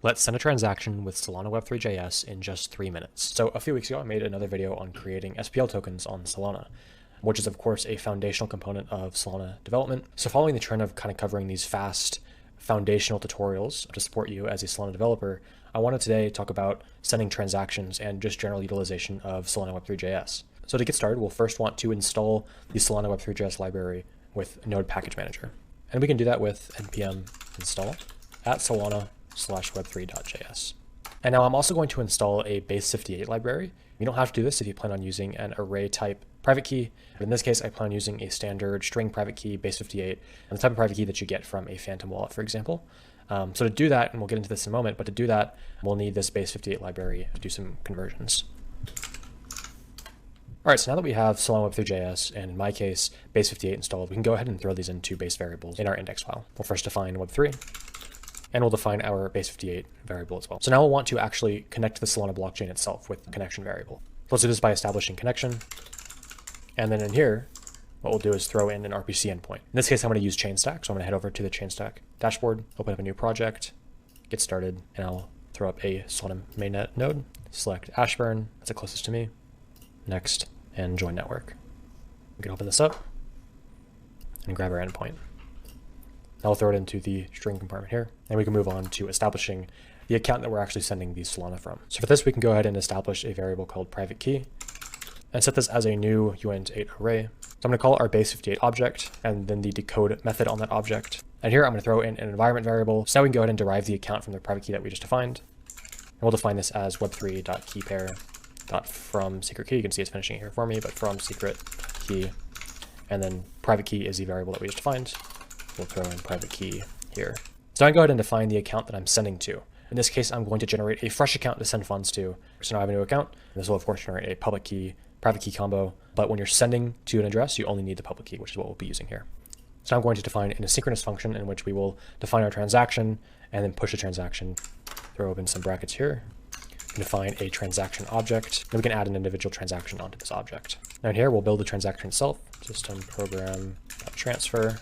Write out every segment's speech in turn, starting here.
Let's send a transaction with solana-web3.js in just 3 minutes. So a few weeks ago, I made another video on creating SPL tokens on Solana, which is of course a foundational component of Solana development. So following the trend of kind of covering these fast foundational tutorials to support you as a Solana developer, I want to today talk about sending transactions and just general utilization of Solana-web3.js. So to get started, we'll first want to install the Solana-web3.js library with Node Package Manager. And we can do that with npm install at solana-web3.js. And now I'm also going to install a base58 library. You don't have to do this if you plan on using an array type private key. But in this case, I plan on using a standard string private key base58 and the type of private key that you get from a Phantom wallet, for example. So to do that, and we'll get into this in a moment, but to do that, we'll need this base58 library to do some conversions. All right, so now that we have solana-web3.js, and in my case, base58 installed, we can go ahead and throw these into base variables in our index file. We'll first define web3, and we'll define our base58 variable as well. So now we'll want to actually connect to the Solana blockchain itself with the connection variable. Let's do this by establishing connection. And then in here, what we'll do is throw in an RPC endpoint. In this case, I'm going to use Chainstack. So I'm going to head over to the Chainstack dashboard, open up a new project, get started, and I'll throw up a Solana mainnet node, select Ashburn, that's the closest to me. Next, and join network. We can open this up and grab our endpoint. Now we'll throw it into the string compartment here, and we can move on to establishing the account that we're actually sending the Solana from. So for this, we can go ahead and establish a variable called private key and set this as a new uint8 array. So I'm going to call our base58 object and then the decode method on that object. And here I'm going to throw in an environment variable. So now we can go ahead and derive the account from the private key that we just defined. And we'll define this as web3.keyPair.from secret key. You can see it's finishing it here for me, but from secret key. And then private key is the variable that we just defined. We'll throw in private key here. So I can go ahead and define the account that I'm sending to. In this case, I'm going to generate a fresh account to send funds to. So now I have a new account. This will of course generate a public key, private key combo. But when you're sending to an address, you only need the public key, which is what we'll be using here. So I'm going to define an asynchronous function in which we will define our transaction and then push a transaction. Throw open some brackets here. Define a transaction object. Then we can add an individual transaction onto this object. Now in here, we'll build the transaction itself. System program transfer.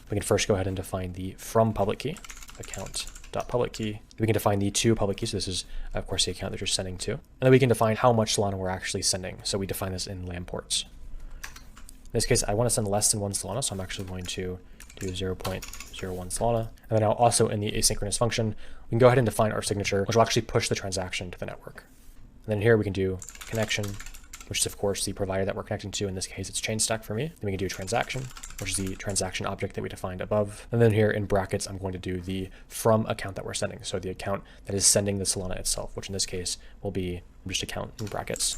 We can first go ahead and define the from public key, account.public key. We can define the to public key. So this is, of course, the account that you're sending to. And then we can define how much Solana we're actually sending. So we define this in lamb ports. In this case, I want to send less than 1 Solana. So I'm actually going to do 0.01 Solana. And then now also in the asynchronous function, we can go ahead and define our signature, which will actually push the transaction to the network. And then here we can do connection, which is of course the provider that we're connecting to. In this case, it's Chainstack for me. Then we can do transaction, which is the transaction object that we defined above. And then here in brackets, I'm going to do the from account that we're sending. So the account that is sending the Solana itself, which in this case will be just account in brackets.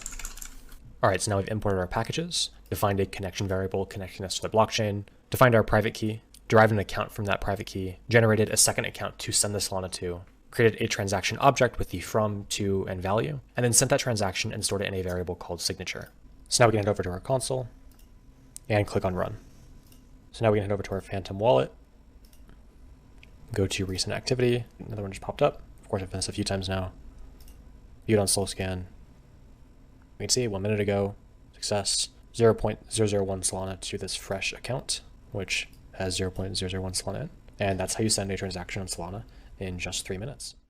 All right, so now we've imported our packages, defined a connection variable connecting us to the blockchain, defined our private key, derived an account from that private key, generated a second account to send the Solana to, created a transaction object with the from, to, and value, and then sent that transaction and stored it in a variable called signature. So now we can head over to our console and click on run. So now we can head over to our Phantom wallet, go to recent activity. Another one just popped up. Of course, I've done this a few times now. Viewed on slow scan. We can see 1 minute ago, success, 0.001 Solana to this fresh account, which has 0.001 Solana in. And that's how you send a transaction on Solana in just 3 minutes.